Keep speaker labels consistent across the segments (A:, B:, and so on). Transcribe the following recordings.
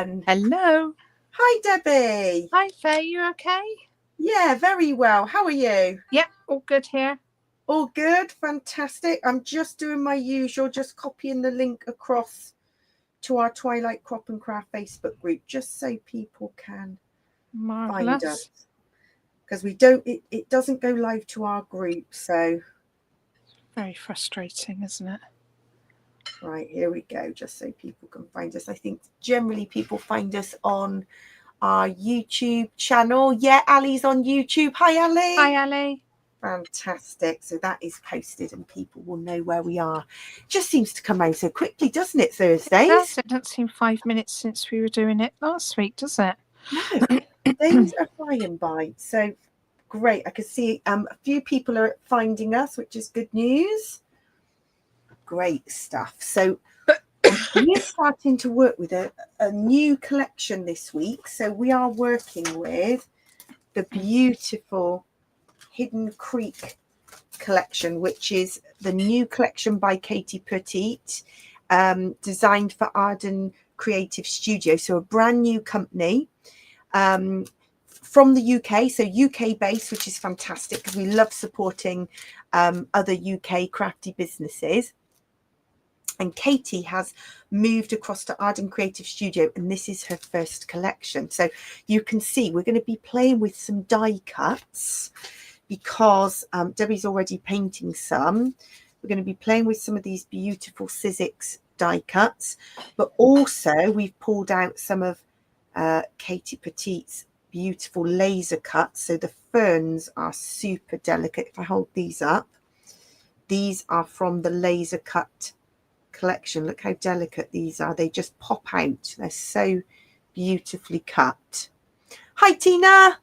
A: everyone.
B: Hello.
A: Hi, Debbie.
B: Hi, Faye. You okay?
A: Yeah, very well. How are you?
B: Yep, all good here.
A: All good. Fantastic. I'm just doing my usual, just copying the link across to our Twilight Crop and Craft Facebook group, just so people can find us. Because we don't, it doesn't go live to our group, so.
B: Very frustrating, isn't it?
A: Right, here we go, just so people can find us. I think generally people find us on our YouTube channel. Yeah, Ali's on YouTube. Hi, Ali.
B: Hi, Ali.
A: Fantastic. So that is posted and people will know where we are. Just seems to come out so quickly, doesn't it, Thursdays?
B: It doesn't seem 5 minutes since we were doing it last week, does it?
A: No, days are flying by. So great. I can see a few people are finding us, which is good news. Great stuff. So we're starting to work with a new collection this week. So we are working with the beautiful Hidden Creek collection, which is the new collection by Katie Pertiet, designed for Arden Creative Studio. So a brand new company from the UK, so UK based, which is fantastic because we love supporting other UK crafty businesses. And Katie has moved across to Arden Creative Studio, and this is her first collection. So you can see we're going to be playing with some die cuts because Debbie's already painting some. We're going to be playing with some of these beautiful Sizzix die cuts, but also we've pulled out some of Katie Pertiet's beautiful laser cuts. So the ferns are super delicate. If I hold these up, these are from the laser cut collection. Look how delicate these are. They just pop out. They're so beautifully cut. Hi, Tina.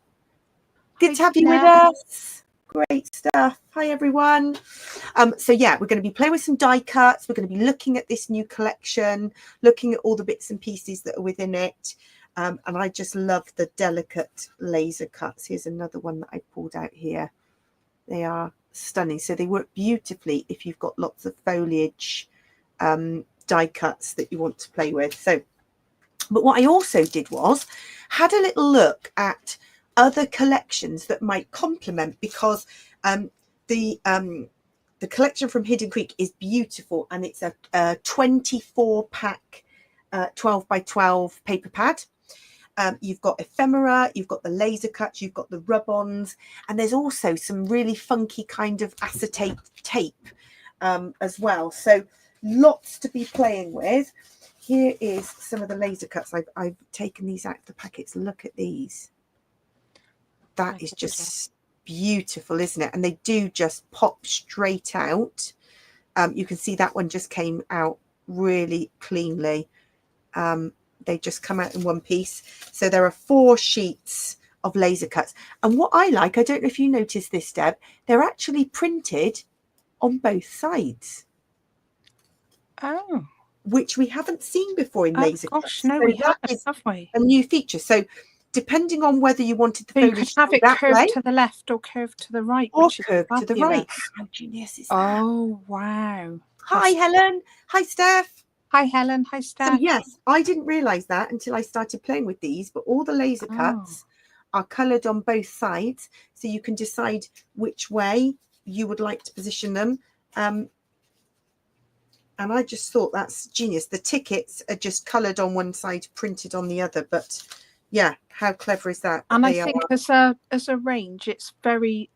A: Good to have you with us. Great stuff. Hi, everyone. So yeah, we're going to be playing with some die cuts. We're going to be looking at this new collection, looking at all the bits and pieces that are within it. And I just love the delicate laser cuts. Here's another one that I pulled out here. They are stunning. So they work beautifully if you've got lots of foliage die cuts that you want to play with. So, but what I also did was had a little look at other collections that might complement, because the collection from Hidden Creek is beautiful, and it's a 24 pack 12 by 12 paper pad. You've got ephemera, you've got the laser cuts, you've got the rub-ons, and there's also some really funky kind of acetate tape as well. So lots to be playing with. Here is some of the laser cuts. I've taken these out of the packets. Look at these. That is just beautiful, isn't it? And they do just pop straight out. You can see that one just came out really cleanly. They just come out in one piece. So there are 4 sheets of laser cuts. And what I like, I don't know if you noticed this, Deb, they're actually printed on both sides.
B: Oh.
A: Which we haven't seen before in laser cuts.
B: No,
A: so
B: we haven't, have we?
A: A new feature. So depending on whether you wanted the
B: foliage, you could have it curved to the left or curved to the right,
A: or curved to the right.
B: How genius is that? Oh, wow.
A: Hi, Helen. Hi, Steph.
B: Hi, Helen. Hi, Steph.
A: So yes, I didn't realise that until I started playing with these, but all the laser cuts are coloured on both sides, so you can decide which way you would like to position them. And I just thought that's genius. The tickets are just coloured on one side, printed on the other. But yeah, how clever is that?
B: And I think as a range, it's very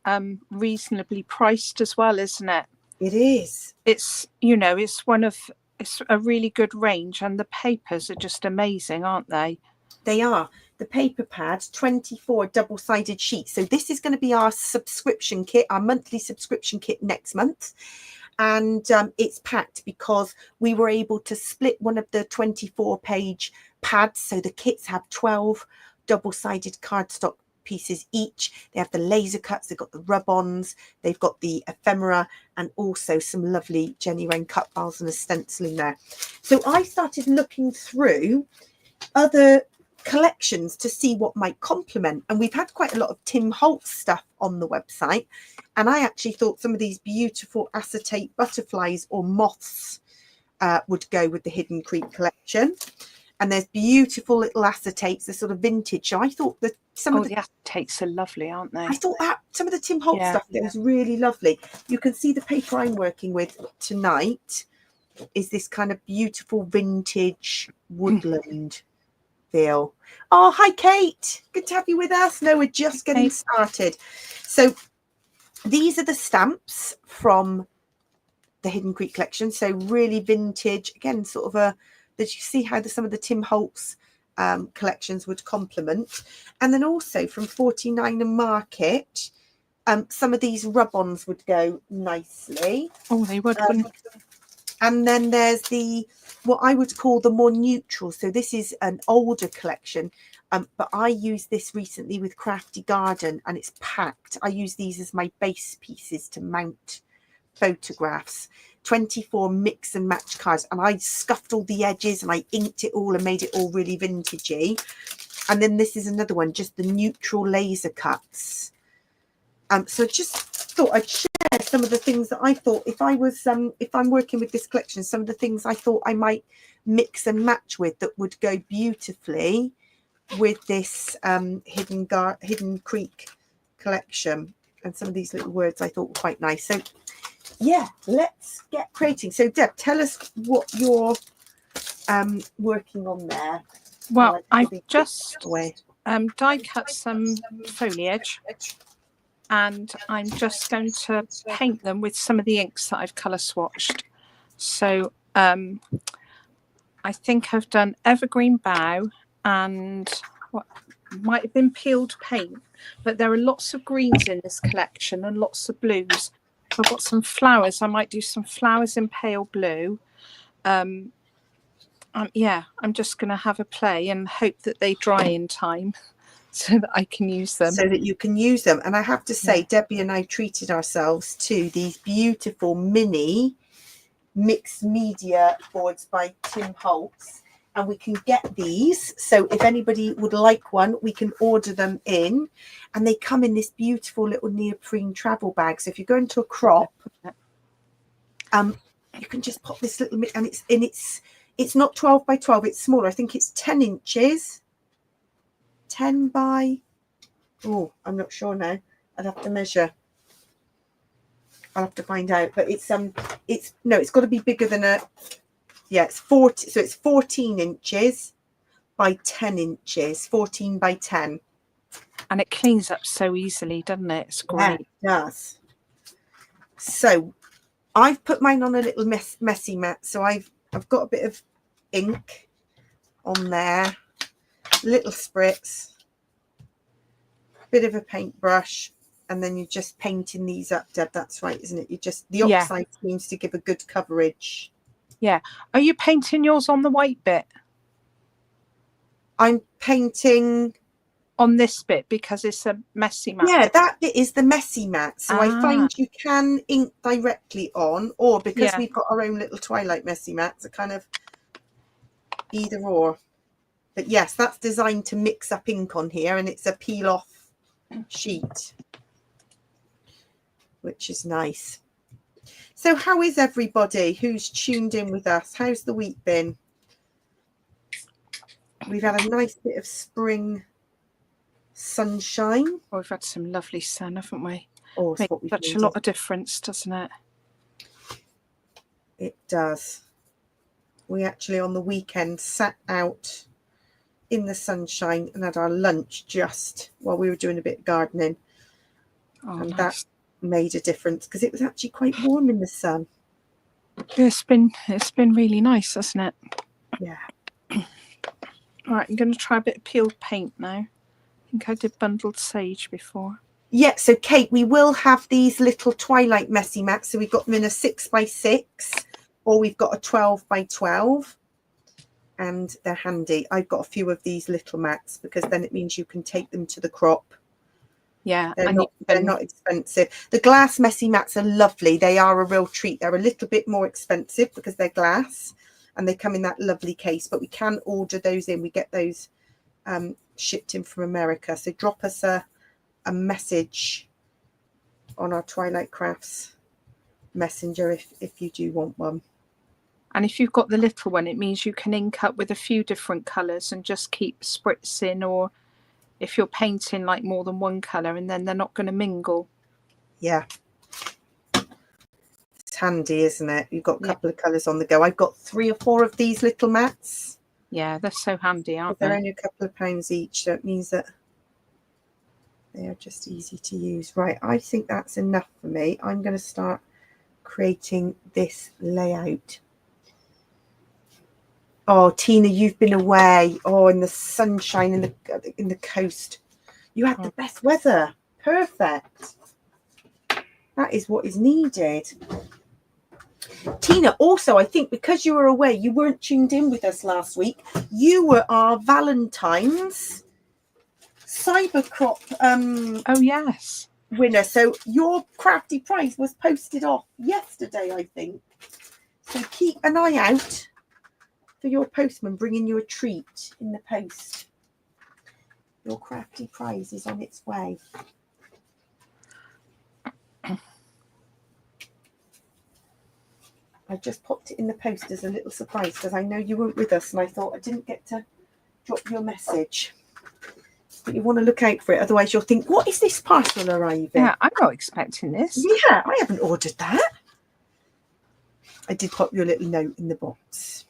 B: reasonably priced as well, isn't it?
A: It is.
B: It's, it's a really good range, and the papers are just amazing, aren't they?
A: They are. The paper pad, 24 double-sided sheets. So this is going to be our subscription kit, our monthly subscription kit next month. And it's packed because we were able to split one of the 24-page pads. So the kits have 12 double-sided cardstock pieces each. They have the laser cuts, they've got the rub-ons, they've got the ephemera, and also some lovely genuine Cutfiles and a stencil in there. So I started looking through other collections to see what might complement, and we've had quite a lot of Tim Holtz stuff on the website, and I actually thought some of these beautiful acetate butterflies or moths would go with the Hidden Creek collection. And there's beautiful little acetates, the sort of vintage. So I thought that some of
B: the acetates are lovely, aren't they?
A: I thought that some of the Tim Holtz
B: Yeah,
A: stuff there was really lovely. You can see the paper I'm working with tonight is this kind of beautiful vintage woodland feel. Oh, hi, Kate. Good to have you with us. No, we're just getting started. So these are the stamps from the Hidden Creek collection. So really vintage. Again, sort of a, did you see how some of the Tim Holtz collections would complement? And then also from 49 and Market, some of these rub-ons would go nicely.
B: Oh, they would, wouldn't they?
A: And then there's the, what I would call the more neutral. So this is an older collection, but I used this recently with Crafty Garden and it's packed. I use these as my base pieces to mount photographs. 24 mix and match cards, and I scuffed all the edges and I inked it all and made it all really vintagey. And then this is another one, just the neutral laser cuts. So just thought I'd share some of the things that I thought, if I was if I'm working with this collection, some of the things I thought I might mix and match with that would go beautifully with this Hidden Creek collection. And some of these little words I thought were quite nice. So yeah, let's get creating. So Deb, tell us what you're working on there.
B: Well, I've just die cut some foliage, and I'm just going to paint them with some of the inks that I've colour swatched. So I think I've done evergreen bough and what might have been peeled paint, but there are lots of greens in this collection and lots of blues. I've got some flowers. I might do some flowers in pale blue. Yeah, I'm just going to have a play and hope that they dry in time so that I can use them.
A: So that you can use them. And I have to say, Debbie and I treated ourselves to these beautiful mini mixed media boards by Tim Holtz. And we can get these. So if anybody would like one, we can order them in. And they come in this beautiful little neoprene travel bag. So if you're going to a crop, you can just pop this little, and it's not 12 by 12, it's smaller. I think it's 10 inches. 10 by, oh, I'm not sure now. I'd have to measure. I'll have to find out. But it's got to be bigger than a, yeah, it's 40. So it's 14 inches by 10 inches, 14 by 10.
B: And it cleans up so easily, doesn't it? It's great.
A: Yeah, it does. So I've put mine on a little messy mat. So I've got a bit of ink on there, little spritz, bit of a paintbrush, and then you're just painting these up, Deb. That's right, isn't it? You just, the oxide seems to give a good coverage.
B: Yeah. Are you painting yours on the white bit?
A: I'm painting
B: on this bit because it's a messy mat.
A: Yeah, that bit is the messy mat. So I find you can ink directly on, or because we've got our own little Twilight messy mats, a kind of either or. But yes, that's designed to mix up ink on here, and it's a peel off sheet, which is nice. So how is everybody who's tuned in with us? How's the week been? We've had a nice bit of spring sunshine.
B: Oh, we've had some lovely sun, haven't we?
A: Oh,
B: makes such a lot of difference, doesn't it?
A: It does. We actually on the weekend sat out in the sunshine and had our lunch just while we were doing a bit of gardening.
B: Oh,
A: and
B: nice.
A: That made a difference because it was actually quite warm in the sun.
B: It's been really nice, hasn't it?
A: Yeah.
B: All right, I'm going to try a bit of peeled paint now. I think I did bundled sage before.
A: Yeah, so Kate, we will have these little Twilight messy mats. So we've got them in a 6 by 6, or we've got a 12 by 12, and they're handy. I've got a few of these little mats because then it means you can take them to the crop.
B: Yeah,
A: they're not expensive. The glass messy mats are lovely. They are a real treat. They're a little bit more expensive because they're glass and they come in that lovely case, but we can order those in. We get those shipped in from America. So drop us a message on our Twilight Crafts messenger if you do want one.
B: And if you've got the little one, it means you can ink up with a few different colours and just keep spritzing, or if you're painting like more than one colour, and then they're not going to mingle.
A: Yeah. It's handy, isn't it? You've got a couple of colours on the go. I've got 3 or 4 of these little mats.
B: Yeah, they're so handy, aren't they?
A: They're only a couple of pounds each, so it means that they are just easy to use. Right, I think that's enough for me. I'm going to start creating this layout. Oh, Tina, you've been away. Oh, in the sunshine in the coast. You had the best weather. Perfect. That is what is needed. Tina, also, I think because you were away, you weren't tuned in with us last week. You were our Valentine's Cybercrop
B: oh yes,
A: winner. So your crafty prize was posted off yesterday, I think. So keep an eye out for your postman bringing you a treat in the post. Your crafty prize is on its way. I just popped it in the post as a little surprise because I know you weren't with us and I thought I didn't get to drop your message. But you want to look out for it, otherwise you'll think, what is this parcel arriving?
B: Yeah, I'm not expecting this.
A: Yeah, I haven't ordered that. I did pop your little note in the box.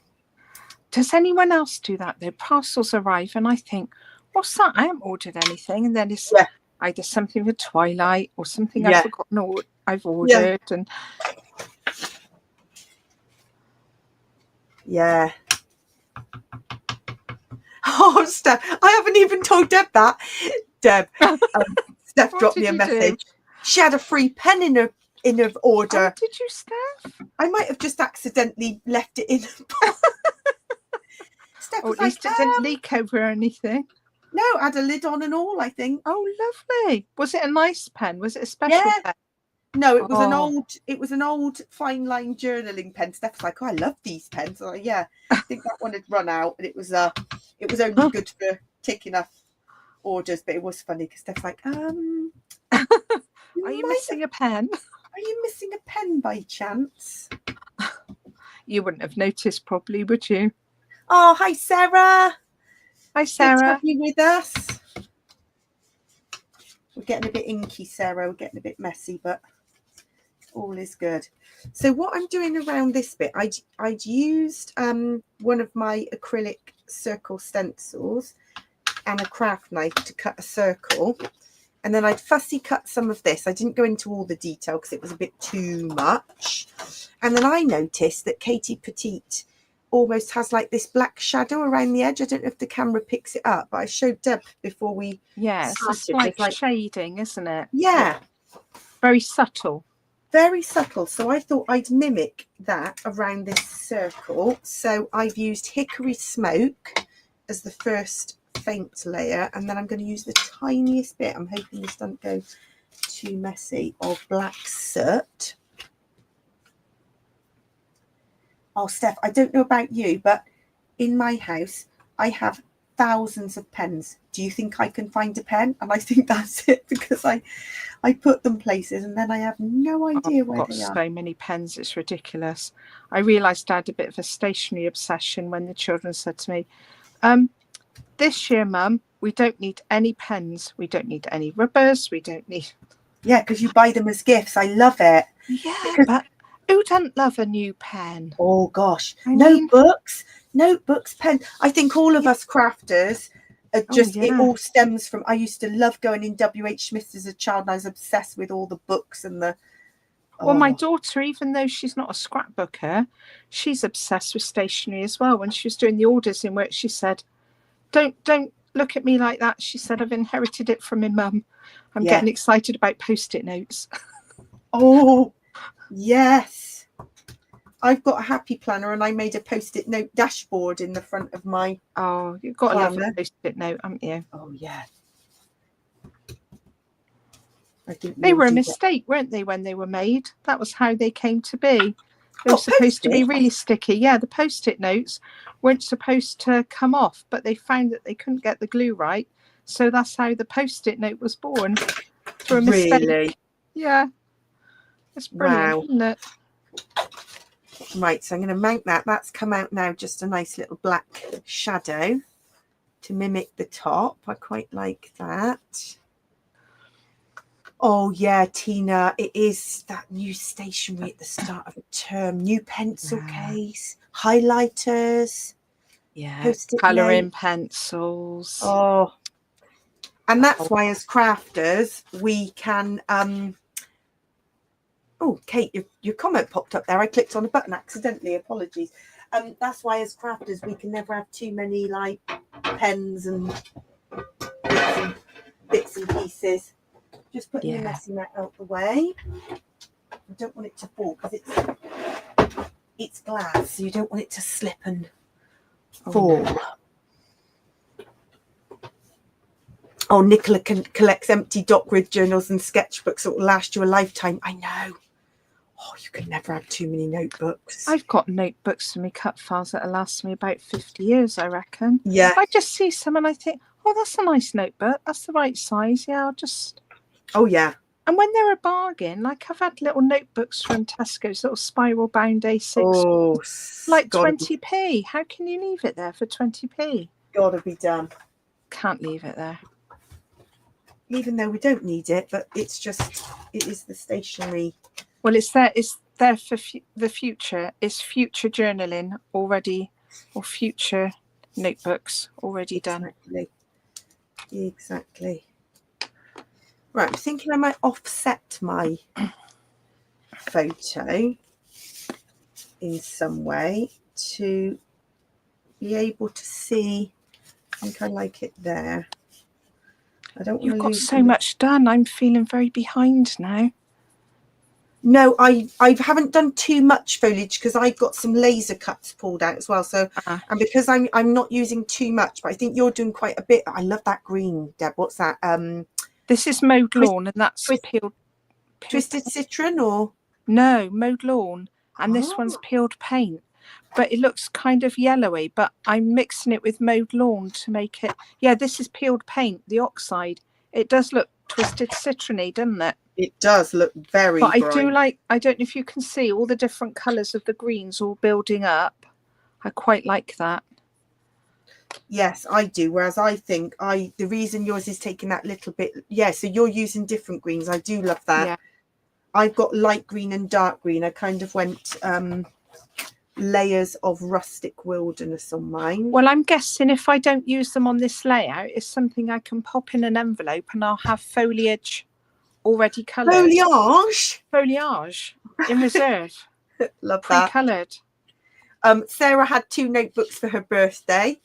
B: Does anyone else do that? Their parcels arrive and I think, what's that? I haven't ordered anything. And then it's either something for Twilight or something I've forgotten I've ordered. And
A: yeah. Oh, Steph, I haven't even told Deb that. Deb, Steph dropped me a message. She had a free pen in her order.
B: Oh, did you, Steph?
A: I might have just accidentally left it in. Steph
B: or at least it didn't leak over anything.
A: No, I had a lid on and all, I think.
B: Oh, lovely. Was it a nice pen? Was it a special pen?
A: No, it was an old fine line journaling pen. Steph's like, oh, I love these pens. So, yeah, I think that one had run out, and it was only good for ticking off orders. But it was funny because Steph's like,
B: are you missing a pen?
A: Are you missing a pen by chance?
B: You wouldn't have noticed probably, would you?
A: Oh, hi, Sarah.
B: Hi, Sarah.
A: Good to have you with us. We're getting a bit inky, Sarah. We're getting a bit messy, but all is good. So what I'm doing around this bit, I'd used one of my acrylic circle stencils and a craft knife to cut a circle, and then I'd fussy cut some of this. I didn't go into all the detail because it was a bit too much. And then I noticed that Katie Pertiet almost has like this black shadow around the edge. I don't know if the camera picks it up, but I showed Deb before we started.
B: It's like shading, isn't it?
A: Yeah.
B: Very subtle.
A: Very subtle. So I thought I'd mimic that around this circle. So I've used Hickory Smoke as the first faint layer, and then I'm going to use the tiniest bit, I'm hoping this doesn't go too messy, of black soot. Oh, Steph, I don't know about you, but in my house, I have thousands of pens. Do you think I can find a pen? And I think that's it, because I put them places and then I have no idea where they are.
B: I've got so many pens, it's ridiculous. I realised I had a bit of a stationery obsession when the children said to me, this year, Mum, we don't need any pens. We don't need any rubbers. We don't need...
A: Yeah, because you buy them as gifts. I love it.
B: Yeah, but who doesn't love a new pen?
A: Oh, gosh. Notebooks, pens. I think all of us crafters are just, it all stems from, I used to love going in W.H. Smith's as a child, and I was obsessed with all the books and the...
B: Well, my daughter, even though she's not a scrapbooker, she's obsessed with stationery as well. When she was doing the orders in work, she said, Don't look at me like that. She said, I've inherited it from my mum. I'm getting excited about Post-it notes.
A: Oh, yes. I've got a happy planner and I made a Post-it note dashboard in the front of my...
B: Oh, you've got planner. A lovely Post-it note, haven't you?
A: Oh, yeah.
B: They were a mistake, weren't they, when they were made? That was how they came to be. They were supposed to be really sticky. Yeah, the Post-it notes weren't supposed to come off, but they found that they couldn't get the glue right. So that's how the Post-it note was born, through a mistake.
A: Really?
B: Yeah. It's brilliant, isn't it?
A: Right, so I'm going to mount that. That's come out now, just a nice little black shadow to mimic the top. I quite like that. Oh yeah, Tina, it is that new stationery at the start of a term. New pencil case, highlighters,
B: colouring pencils.
A: Oh, and that's why as crafters we can oh, Kate, your comment popped up there. I clicked on a button accidentally. Apologies. That's why as crafters we can never have too many like pens and bits and pieces. Just putting the messy mat out the way. I don't want it to fall because it's glass, so you don't want it to slip and fall. Oh, Nicola collects empty dot grid journals and sketchbooks that will last you a lifetime. I know. Oh, you can never have too many notebooks.
B: I've got notebooks for me Cutfiles that'll last me about 50 years, I reckon.
A: Yeah.
B: I just see some and I think, oh, that's a nice notebook. That's the right size. Yeah, I'll just...
A: Oh, yeah.
B: And when they're a bargain, like I've had little notebooks from Tesco's, little spiral bound A6.
A: Oh,
B: like 20p. How can you leave it there for 20p?
A: Gotta be done.
B: Can't leave it there.
A: Even though we don't need it, but it's just, it is the stationery.
B: Well, it's there for the future. It's future journaling already, or future notebooks already done.
A: Exactly. Right, I'm thinking I might offset my photo in some way to be able to see. I think I like it there. I don't want to lose.
B: You've got so much done. I'm feeling very behind now.
A: No, I haven't done too much foliage because I've got some laser cuts pulled out as well. So and because I'm not using too much, but I think you're doing quite a bit. I love that green, Deb. What's that?
B: This is mowed lawn, and that's peeled
A: Twisted Citron, or
B: no, mowed lawn, and this one's peeled paint. But it looks kind of yellowy, but I'm mixing it with mowed lawn to make it. Yeah, this is peeled paint, the oxide. It does look Twisted Citrony, doesn't it?
A: It does look very bright.
B: But I do like, I don't know if you can see all the different colours of the greens all building up. I quite like that.
A: Yes, I do. Whereas I think the reason yours is taking that little bit. Yeah, so you're using different greens. I do love that. Yeah. I've got light green and dark green. I kind of went layers of rustic wilderness on mine.
B: Well, I'm guessing if I don't use them on this layout, it's something I can pop in an envelope and I'll have foliage already coloured. Foliage in reserve.
A: Love that.
B: Pre-coloured.
A: Sarah had 2 notebooks for her birthday.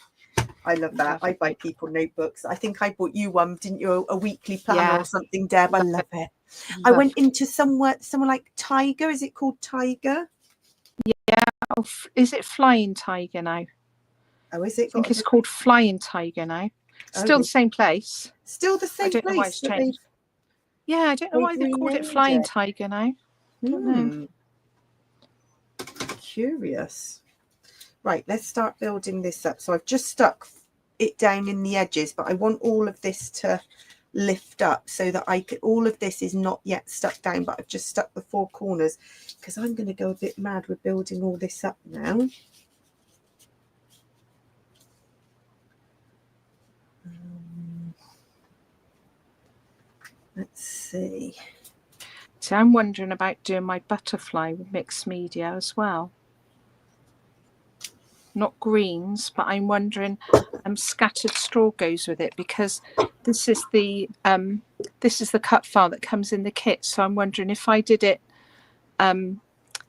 A: I love that. I buy people notebooks. I think I bought you one, didn't you? A weekly planner or something, Deb. I love it. I went into somewhere like Tiger. Is it called Tiger?
B: Yeah. Oh, is it Flying Tiger now?
A: Oh, is it?
B: I think it's called Flying Tiger now. Still the same place.
A: Still the same place.
B: I don't know why it's changed. Yeah, I don't know why they called it Flying Tiger now. I don't know.
A: Curious. Right, let's start building this up. So I've just stuck it down in the edges, but I want all of this to lift up so that all of this is not yet stuck down, but I've just stuck the 4 corners because I'm going to go a bit mad with building all this up now. Let's see.
B: So I'm wondering about doing my butterfly with mixed media as well. Not greens, but I'm wondering scattered straw goes with it because this is the cut file that comes in the kit. So I'm wondering if I did it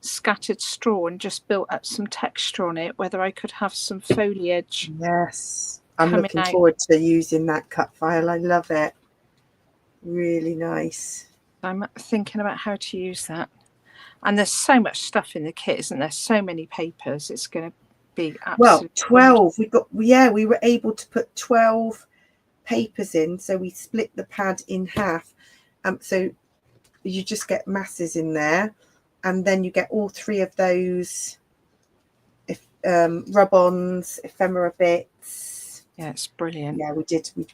B: scattered straw and just built up some texture on it, whether I could have some foliage.
A: Yes, I'm looking forward to using that cut file. I love it. Really nice.
B: I'm thinking about how to use that. And there's so much stuff in the kit, isn't there? So many papers. It's going to be
A: well 12 we were able to put 12 papers in, so we split the pad in half, so you just get masses in there, and then you get all 3 of those rub-ons, ephemera bits.
B: Yeah, it's brilliant.
A: Yeah, we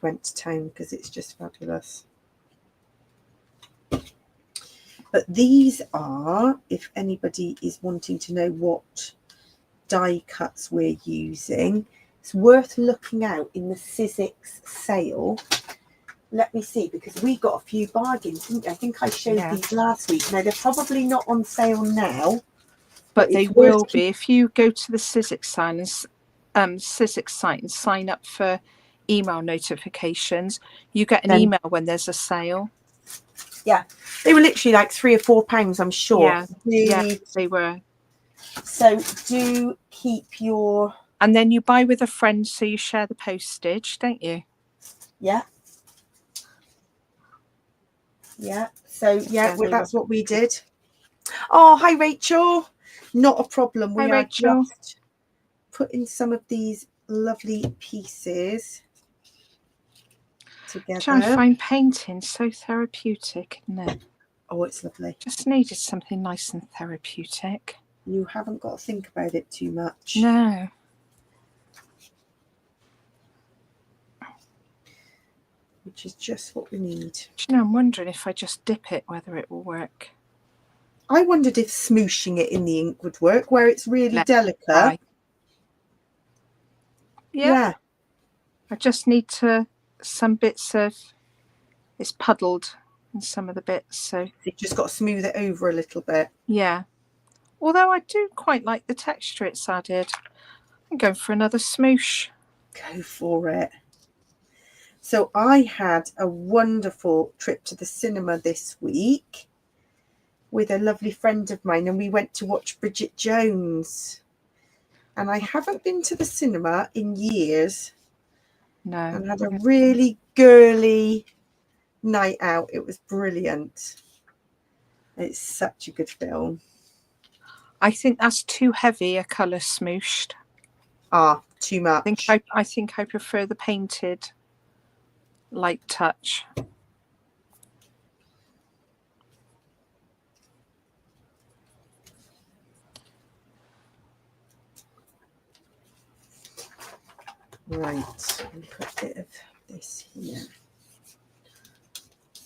A: went to town because it's just fabulous. But these are, if anybody is wanting to know what die cuts we're using, it's worth looking out in the Sizzix sale. Let me see, because we got a few bargains, didn't we? I think I showed these last week. Now, they're probably not on sale now,
B: but they will be if you go to the Sizzix site and sign up for email notifications. You get an email when there's a sale.
A: Yeah, they were literally like £3 or £4, I'm sure.
B: Yeah, they were.
A: So do keep your...
B: And then you buy with a friend, so you share the postage, don't you?
A: Yeah. Yeah. So, yeah, well, that's what we did. Oh, hi, Rachel. Not a problem. We are just putting some of these lovely pieces together.
B: I find painting so therapeutic, isn't it?
A: Oh, it's lovely.
B: Just needed something nice and therapeutic.
A: You haven't got to think about it too much.
B: No.
A: Which is just what we need.
B: Do you know, I'm wondering if I just dip it, whether it will work.
A: I wondered if smooshing it in the ink would work, where it's really delicate. Yeah.
B: I just need some bits of, it's puddled in some of the bits, so
A: you just got to smooth it over a little bit.
B: Yeah. Although I do quite like the texture it's added. I'm going for another smoosh.
A: Go for it. So I had a wonderful trip to the cinema this week with a lovely friend of mine, and we went to watch Bridget Jones. And I haven't been to the cinema in years.
B: No.
A: And had a really girly night out. It was brilliant. It's such a good film.
B: I think that's too heavy a colour smooshed.
A: Ah, too much.
B: I think I prefer the painted light touch.
A: Right, I'll put a bit of this here.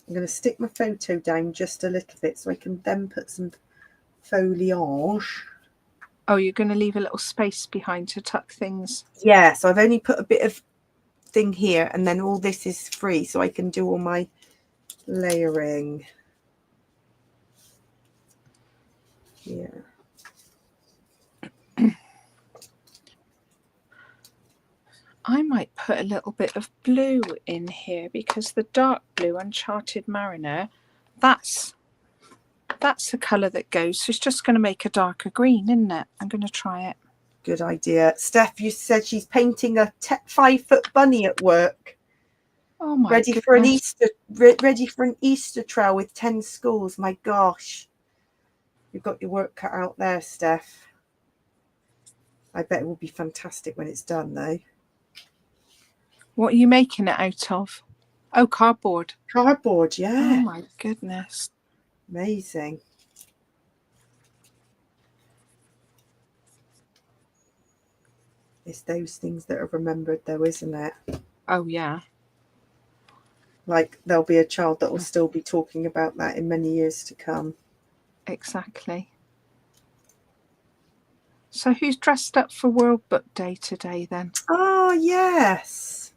A: I'm going to stick my photo down just a little bit so I can then put some foliage.
B: Oh, you're going to leave a little space behind to tuck things?
A: Yeah, so I've only put a bit of thing here, and then all this is free, so I can do all my layering. Yeah.
B: I might put a little bit of blue in here, because the dark blue Uncharted Mariner, that's a colour that goes. So it's just going to make a darker green, isn't it? I'm going to try it.
A: Good idea. Steph, you said she's painting a 5-foot bunny at work.
B: Oh my
A: ready
B: goodness.
A: Ready for an Easter trail with 10 schools. My gosh. You've got your work cut out there, Steph. I bet it will be fantastic when it's done, though.
B: What are you making it out of? Oh, cardboard.
A: Cardboard, yeah.
B: Oh my goodness.
A: Amazing. It's those things that are remembered, though, isn't it?
B: Oh, yeah.
A: Like, there'll be a child that will still be talking about that in many years to come.
B: Exactly. So who's dressed up for World Book Day today, then?
A: Oh, yes.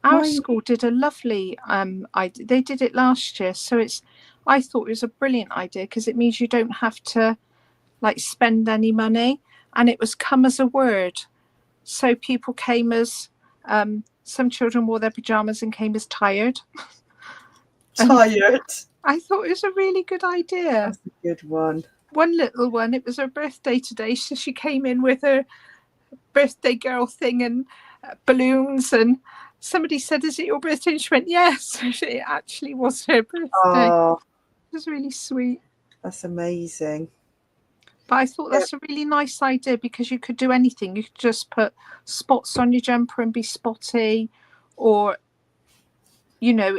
B: Our school did a lovely, they did it last year. So I thought it was a brilliant idea, because it means you don't have to like spend any money. And it was come as a word. So people came as, some children wore their pajamas and came as tired.
A: Tired.
B: I thought it was a really good idea.
A: That's a good one.
B: One little one, it was her birthday today. So she came in with her birthday girl thing and balloons, and somebody said, "Is it your birthday?" And she went, "Yes." It actually was her birthday.
A: Oh,
B: it was really sweet.
A: That's amazing.
B: But I thought that's a really nice idea, because you could do anything. You could just put spots on your jumper and be spotty, or, you know,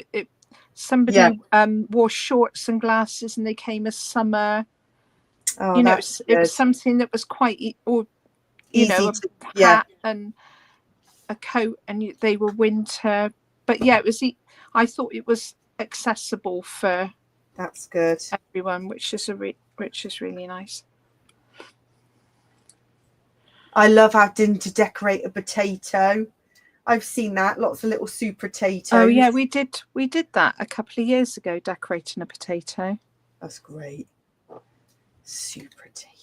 B: somebody wore shorts and glasses and they came as summer.
A: Oh,
B: you know, it was something that was quite, or you
A: easy
B: know, a hat and a coat, and they were winter. But yeah, it was. I thought it was accessible for
A: That's good.
B: Everyone, which is really nice.
A: I love having to decorate a potato. I've seen that, lots of little soup potatoes.
B: Oh yeah, we did that a couple of years ago, decorating a potato.
A: That's great. Soup potato.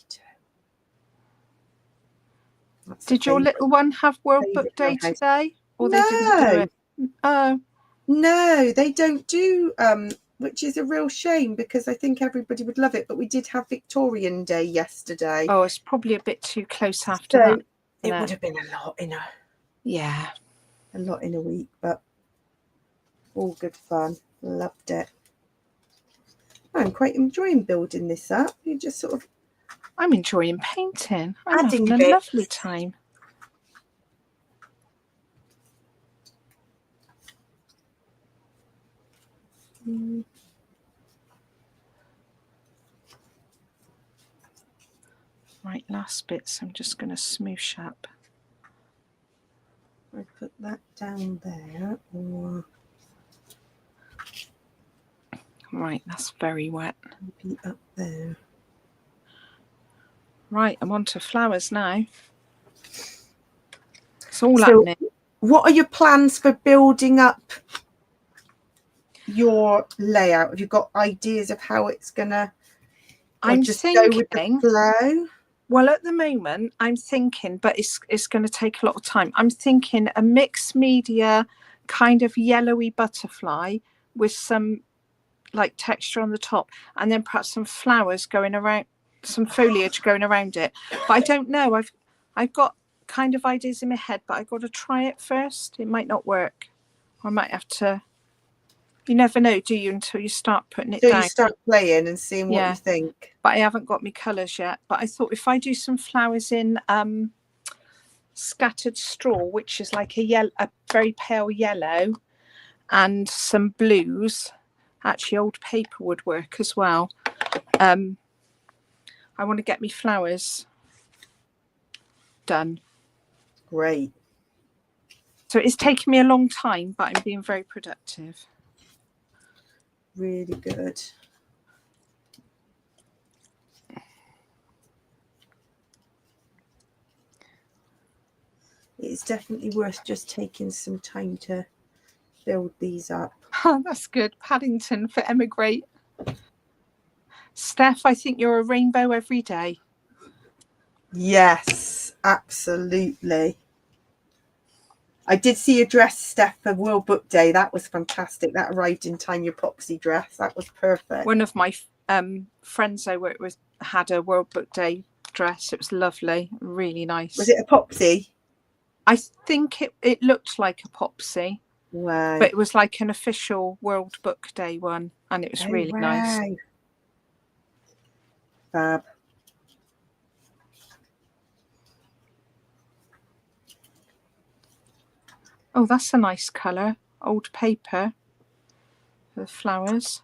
B: Did your little one have World Book Day today? Or they didn't do it? Oh.
A: No, they don't do, which is a real shame because I think everybody would love it. But we did have Victorian Day yesterday.
B: Oh, it's probably a bit too close after that.
A: It would have been a lot in a...
B: Yeah.
A: A lot in a week, but all good fun. Loved it. I'm quite enjoying building this up. You just sort of...
B: I'm enjoying painting. I'm
A: adding
B: having a lovely time. Right, last bits I'm just going to smoosh up.
A: I put that down there. Or...
B: Right, that's very wet.
A: maybe up there.
B: Right, I'm on to flowers now. It's all happening.
A: What are your plans for building up your layout? Have you got ideas of how it's gonna...
B: I'm
A: just
B: thinking,
A: go with the flow?
B: Well, at the moment, I'm thinking, but it's going to take a lot of time. I'm thinking a mixed media kind of yellowy butterfly with some like texture on the top, and then perhaps some flowers going around, some foliage going around it. But I don't know. I've got kind of ideas in my head, but I've got to try it first. It might not work. I might have to. You never know, do you, until you start putting it down.
A: So you start playing and seeing what you think.
B: But I haven't got my colours yet. But I thought if I do some flowers in scattered straw, which is like a very pale yellow, and some blues, actually old paper would work as well. I want to get me flowers done.
A: Great.
B: So it's taken me a long time, but I'm being very productive.
A: Really good. It's definitely worth just taking some time to build these up.
B: Oh, that's good. Paddington for emigrate. Steph, I think you're a rainbow every day.
A: Yes, absolutely. I did see your dress, Steph, for World Book Day. That was fantastic. That arrived in time, your Popsy dress. That was perfect.
B: One of my friends I worked with had a World Book Day dress. It was lovely, really nice.
A: Was it a Popsy?
B: I think it looked like a Popsy.
A: Wow.
B: But it was like an official World Book Day one, and it was really nice.
A: Fab.
B: Oh, that's a nice colour. Old paper. The flowers.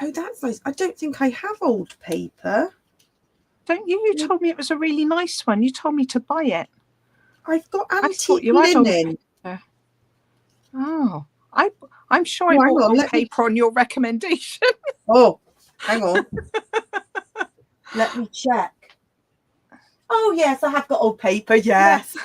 A: Oh, that's nice. I don't think I have old paper.
B: Don't you? You told me it was a really nice one. You told me to buy it.
A: I've got antique linen.
B: Oh, I'm sure I bought old paper on your recommendation.
A: Oh, hang on. Let me check. Oh, yes, I have got old paper, yes.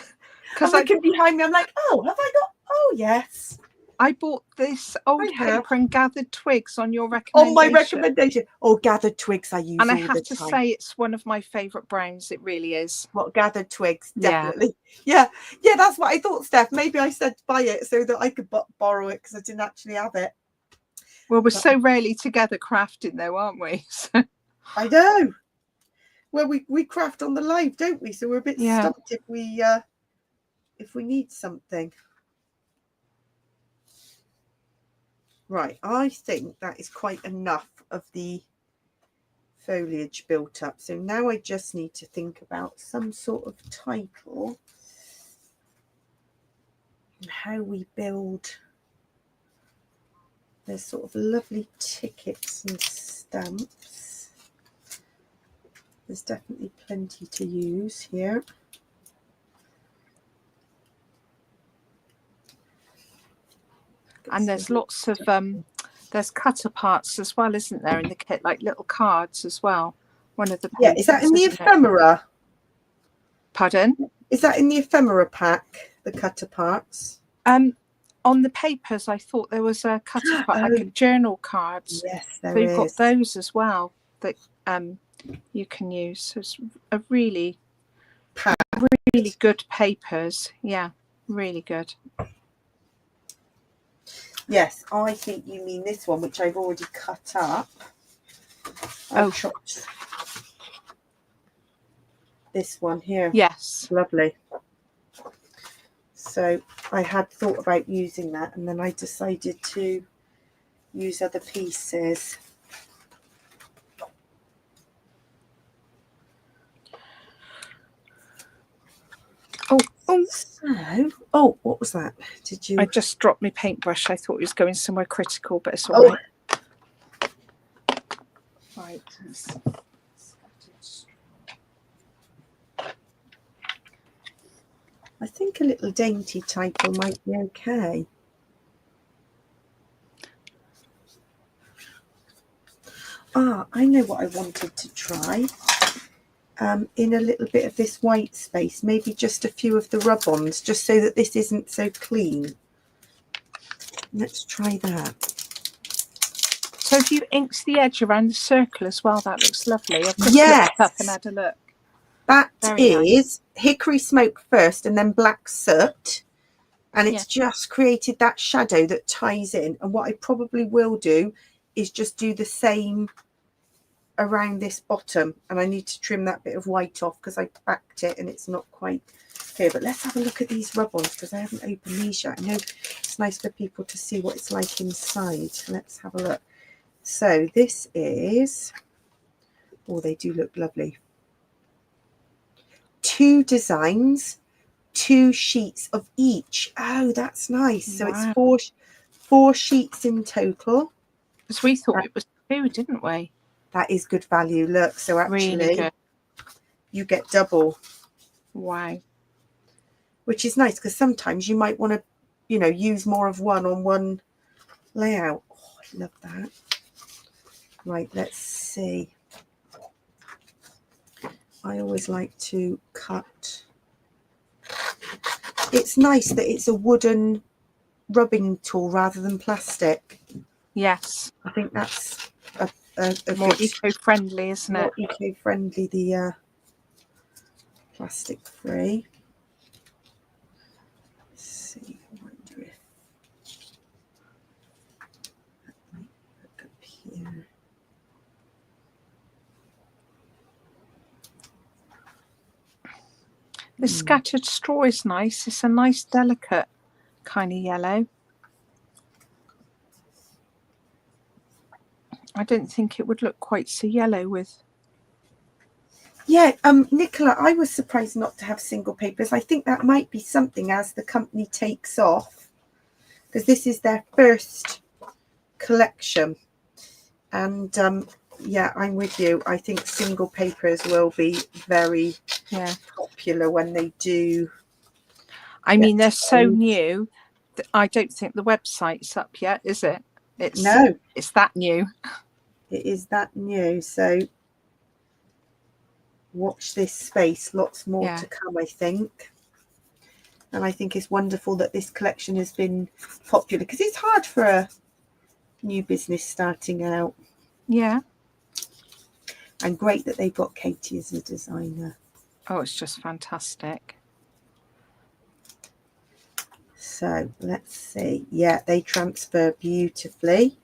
A: Because I'm looking behind me, I'm like, oh, have I got... Oh, yes.
B: I bought this old paper and gathered twigs on your recommendation.
A: On my recommendation. Oh, gathered twigs I use all the time. And I have
B: to say it's one of my favourite browns. It really is.
A: What, gathered twigs? Definitely. Yeah, that's what I thought, Steph. Maybe I said buy it so that I could borrow it because I didn't actually have it.
B: Well, we're so rarely together crafting though, aren't we?
A: I know. Well, we craft on the live, don't we? So we're a bit stumped if we need something. Right, I think that is quite enough of the foliage built up. So now I just need to think about some sort of title and how we build. There's sort of lovely tickets and stamps. There's definitely plenty to use here.
B: And there's lots of There's cutter parts as well, isn't there, in the kit, like little cards as well. One of the papers,
A: yeah, is that in the ephemera?
B: Pardon?
A: Is that in the ephemera pack, the cutter parts?
B: On the papers, I thought there was a cutter part, like a journal cards.
A: Yes, there
B: so you've
A: is.
B: got those as well that you can use. So it's a really good papers. Yeah, really good.
A: Yes, I think you mean this one, which I've already cut up. Chopped this one here.
B: Yes.
A: Lovely. So I had thought about using that, and then I decided to use other pieces. So, what was that? Did you?
B: I just dropped my paintbrush. I thought it was going somewhere critical, but it's all right. Right.
A: I think a little dainty title might be okay. I know what I wanted to try. In a little bit of this white space, maybe just a few of the rub-ons, just so that this isn't so clean. Let's try that.
B: So if you inked the edge around the circle as well, that looks lovely. I've just looked up and had a look.
A: That is hickory smoke first and then black soot. And it's just created that shadow that ties in. And what I probably will do is just do the same around this bottom. And I need to trim that bit of white off because I backed it and it's not quite clear. But let's have a look at these rub-ons because I haven't opened these yet. I know it's nice for people to see what it's like inside. Let's have a look. So this is, they do look lovely. 2 designs, 2 sheets of each. Oh, that's nice. So it's four sheets in total.
B: Because we thought it was 2, didn't we?
A: That is good value. Look, so actually
B: really good.
A: You get double.
B: Wow.
A: Which is nice because sometimes you might want to, use more of one on one layout. Oh, I love that. Right, let's see. I always like to cut. It's nice that it's a wooden rubbing tool rather than plastic.
B: Yes.
A: I think that's a
B: more eco-friendly, isn't it?
A: More eco-friendly, the plastic free. Let's see, I wonder if that might look up here.
B: The scattered straw is nice. It's a nice delicate kind of yellow. I don't think it would look quite so yellow with.
A: Yeah, Nicola, I was surprised not to have single papers. I think that might be something as the company takes off, because this is their first collection. And yeah, I'm with you. I think single papers will be very popular when they do.
B: I mean, they're so new that I don't think the website's up yet, is it? It's that new.
A: It is that new. So watch this space. Lots more to come, I think. And I think it's wonderful that this collection has been popular, because it's hard for a new business starting out.
B: Yeah.
A: And great that they've got Katie as a designer.
B: Oh, it's just fantastic.
A: So let's see. Yeah, they transfer beautifully.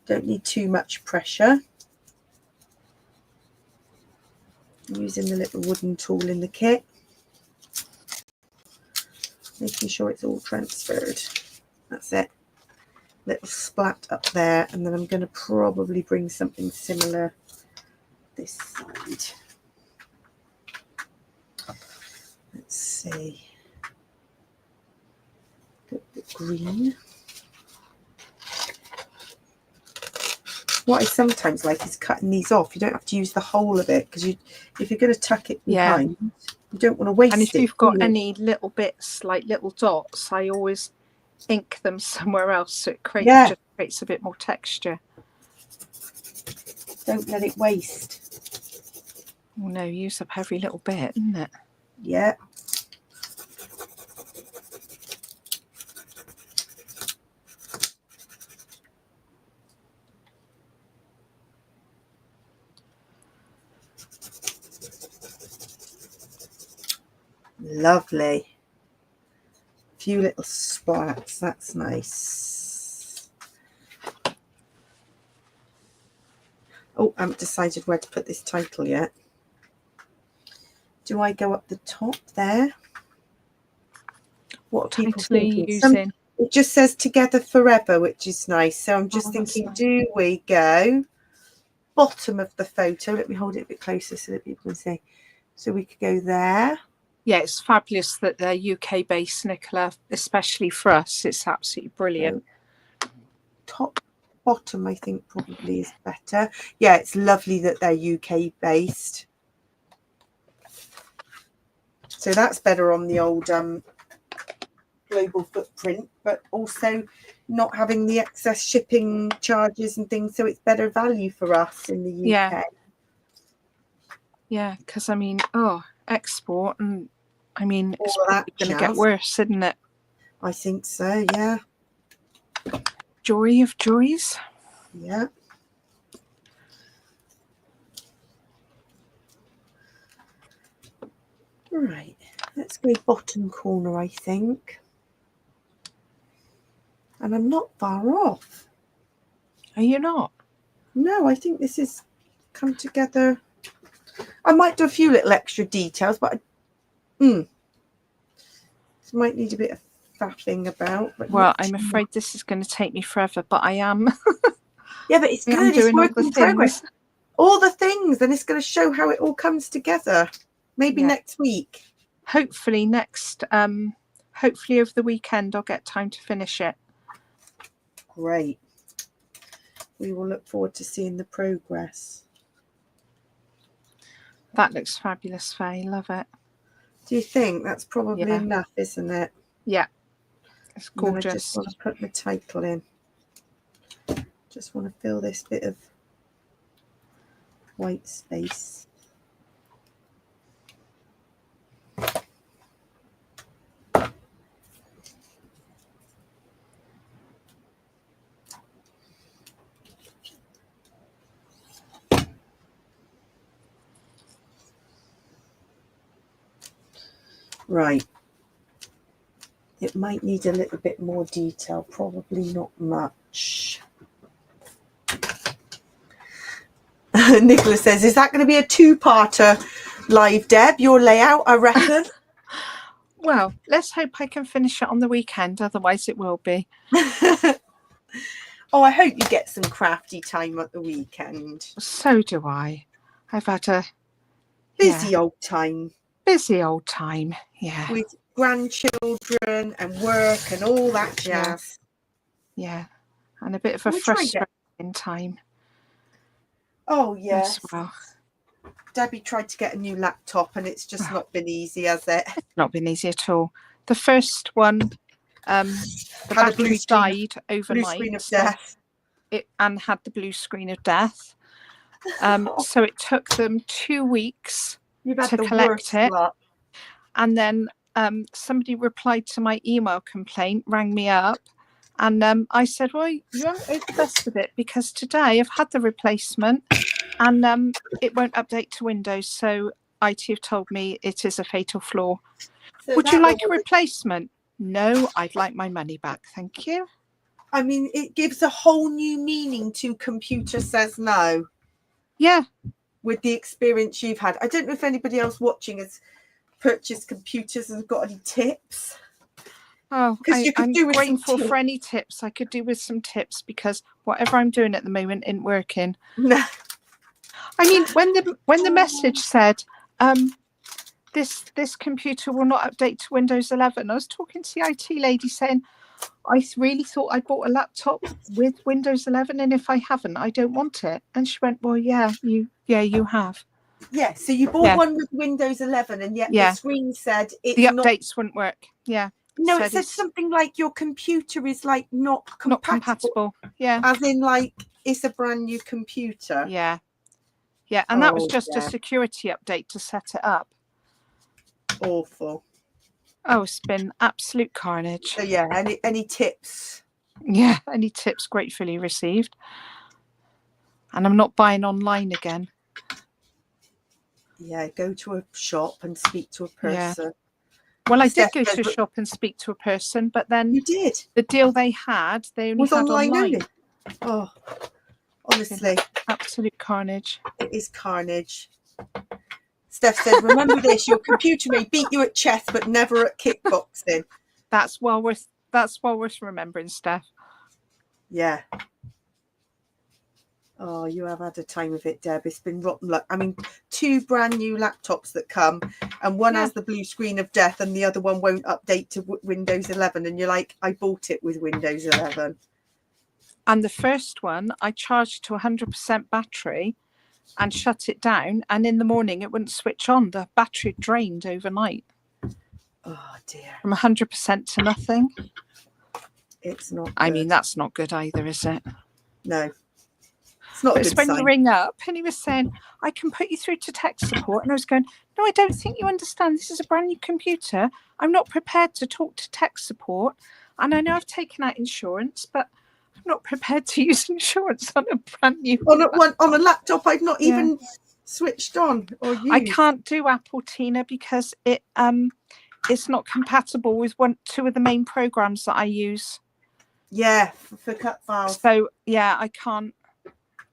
A: Don't need too much pressure. I'm using the little wooden tool in the kit. Making sure it's all transferred. That's it. Little splat up there, and then I'm going to probably bring something similar this side. Let's see. Got the green. What I sometimes like is cutting these off. You don't have to use the whole of it, because if you're going to tuck it behind, you don't want to waste it.
B: And if you've got any little bits, like little dots, I always ink them somewhere else so it
A: Yeah.
B: just creates a bit more texture.
A: Don't let it waste.
B: Oh no, use up every little bit, isn't it?
A: Yeah. Lovely. A few little splats. That's nice. Oh, I haven't decided where to put this title yet. Do I go up the top there? What are people thinking? It just says Together Forever, which is nice. So I'm just thinking, nice. Do we go bottom of the photo? Let me hold it a bit closer so that people can see. So we could go there.
B: Yeah, it's fabulous that they're UK based, Nicola, especially for us. It's absolutely brilliant.
A: So, top, bottom, I think probably is better. Yeah, it's lovely that they're UK based. So that's better on the old global footprint, but also not having the excess shipping charges and things, so it's better value for us in the UK. Yeah,
B: because I mean, export, and I mean, it's probably going to get worse, isn't it?
A: I think so, yeah.
B: Joy of joys.
A: Yeah. Right, let's go bottom corner, I think. And I'm not far off.
B: Are you not?
A: No, I think this is come together. I might do a few little extra details, but this might need a bit of faffing about. But
B: well, I'm afraid this is going to take me forever, but I am.
A: Yeah, but it's good. It's work in progress. All the things, and it's going to show how it all comes together. Maybe next week.
B: Hopefully hopefully over the weekend I'll get time to finish it.
A: Great. We will look forward to seeing the progress.
B: That looks fabulous, Faye. Love it.
A: Do you think that's probably enough, isn't it?
B: Yeah. It's gorgeous.
A: I just want to put the title in. Just want to fill this bit of white space. Right. It might need a little bit more detail, probably not much. Nicola says, is that going to be a two-parter live, Deb, your layout, I reckon?
B: Well, let's hope I can finish it on the weekend, otherwise it will be.
A: Oh, I hope you get some crafty time at the weekend.
B: So do I. I've had a
A: busy old time.
B: Busy old time, yeah.
A: With grandchildren and work and all that jazz.
B: Yeah. And a bit of a frustrating time.
A: Oh, yes.
B: Well.
A: Debbie tried to get a new laptop and it's just not been easy, has it?
B: It's not been easy at all. The first one, the battery died overnight.
A: Blue screen of death.
B: And had the blue screen of death. So it took them 2 weeks to collect it. And then somebody replied to my email complaint, rang me up. And I said, well, you haven't heard the best of it because today I've had the replacement and it won't update to Windows. So IT have told me it is a fatal flaw. So would you like a replacement? No, I'd like my money back. Thank you.
A: I mean, it gives a whole new meaning to computer says no.
B: Yeah.
A: With the experience you've had. I don't know if anybody else watching has purchased computers and got any tips.
B: Oh, I'm grateful for any tips I could do with some tips because whatever I'm doing at the moment isn't working.
A: No.
B: I mean, when the message said, this computer will not update to Windows 11, I was talking to the IT lady saying, I really thought I bought a laptop with Windows 11, and if I haven't, I don't want it. And she went, well, yeah, you have.
A: Yeah, so you bought one with Windows 11, and yet the screen said
B: the updates wouldn't work. Yeah.
A: No, it says something like your computer is like not compatible.
B: Yeah.
A: As in like it's a brand new computer.
B: Yeah. Yeah. And that was just a security update to set it up.
A: Awful.
B: Oh, it's been absolute carnage.
A: So yeah, any tips?
B: Yeah, any tips gratefully received. And I'm not buying online again.
A: Yeah, go to a shop and speak to a person.
B: Yeah. Well, I did go to a shop and speak to a person, but then
A: you did.
B: The deal they only
A: was
B: had
A: online only. Oh, honestly,
B: absolute carnage.
A: It is carnage. Steph said, "Remember this: your computer may beat you at chess, but never at kickboxing."
B: That's well worth remembering, Steph.
A: Yeah. Oh, you have had a time of it, Deb. It's been rotten luck. I mean, 2 brand new laptops that come, and one has the blue screen of death, and the other one won't update to Windows 11. And you're like, I bought it with Windows 11.
B: And the first one, I charged to 100% battery and shut it down, and in the morning it wouldn't switch on. The battery drained overnight.
A: Oh dear.
B: From 100% to nothing.
A: It's not good.
B: I mean, that's not good either, is it?
A: No. It's not a good
B: when
A: sign.
B: you ring up and he was saying, I can put you through to tech support. And I was going, no, I don't think you understand. This is a brand new computer. I'm not prepared to talk to tech support. And I know I've taken out insurance, but I'm not prepared to use insurance on a brand new
A: on a laptop I've not even switched on or used.
B: I can't do Apple, Tina, because it's not compatible with 2 of the main programs that I use.
A: Yeah, for Cutfiles.
B: So yeah, I can't.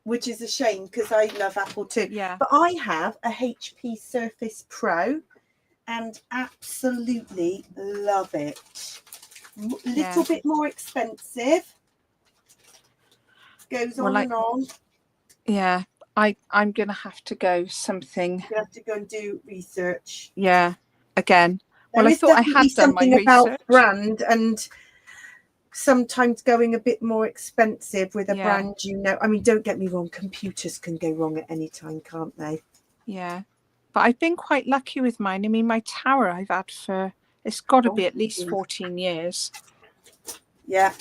A: Which is a shame because I love Apple too.
B: Yeah.
A: But I have a HP Surface Pro and absolutely love it. Little bit more expensive. Goes on and on.
B: Yeah, I'm going to have to go something.
A: You have to go and do research.
B: Yeah, again. Well, I thought I had done my research.
A: About brand and sometimes going a bit more expensive with a brand, I mean, don't get me wrong, computers can go wrong at any time, can't they?
B: Yeah, but I've been quite lucky with mine. I mean, my tower I've had it's got to be at least 14 years.
A: Yeah.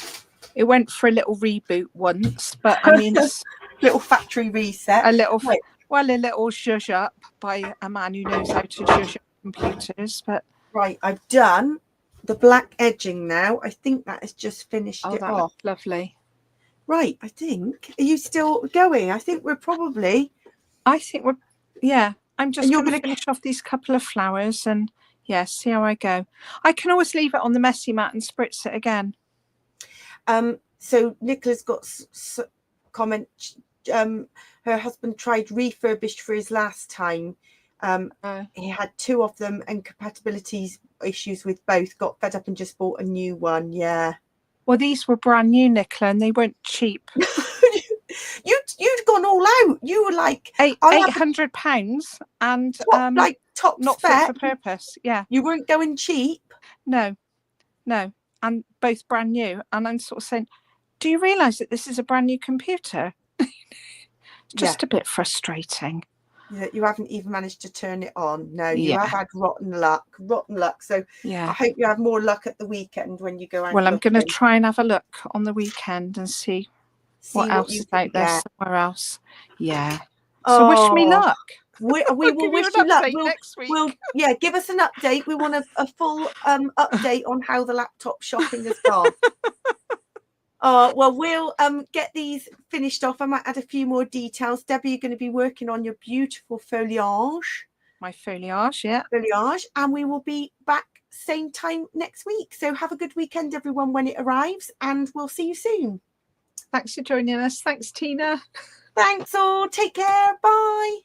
B: It went for a little reboot once, but I mean,
A: little factory reset.
B: A little zhuzh up by a man who knows how to zhuzh up computers. But
A: right, I've done the black edging now. I think that has just finished it off.
B: Lovely.
A: Right, I think. Are you still going? I think we're probably.
B: I'm just going to finish off these couple of flowers and see how I go. I can always leave it on the messy mat and spritz it again.
A: So Nicola's got comment. Her husband tried refurbished for his last time. He had 2 of them and compatibility issues with both. Got fed up and just bought a new one. Yeah.
B: Well, these were brand new, Nicola, and they weren't cheap.
A: You'd gone all out. You were like
B: £800 and
A: top
B: not
A: spec.
B: fit for purpose. Yeah.
A: You weren't going cheap.
B: No, and both brand new. And I'm sort of saying, do you realise that this is a brand new computer? It's just a bit frustrating.
A: You haven't even managed to turn it on. No, you have had rotten luck. So I hope you have more luck at the weekend when you go out.
B: Well, I'm going to try and have a look on the weekend and see what else is out there somewhere else. Yeah. So wish me luck.
A: We will wish you luck next week. Give us an update. We want a full update on how the laptop shopping has gone. Well, we'll get these finished off. I might add a few more details. Debbie, you're going to be working on your beautiful foliage.
B: My foliage, yeah.
A: Foliage. And we will be back same time next week. So have a good weekend, everyone, when it arrives. And we'll see you soon.
B: Thanks for joining us. Thanks, Tina.
A: Thanks all. Take care. Bye.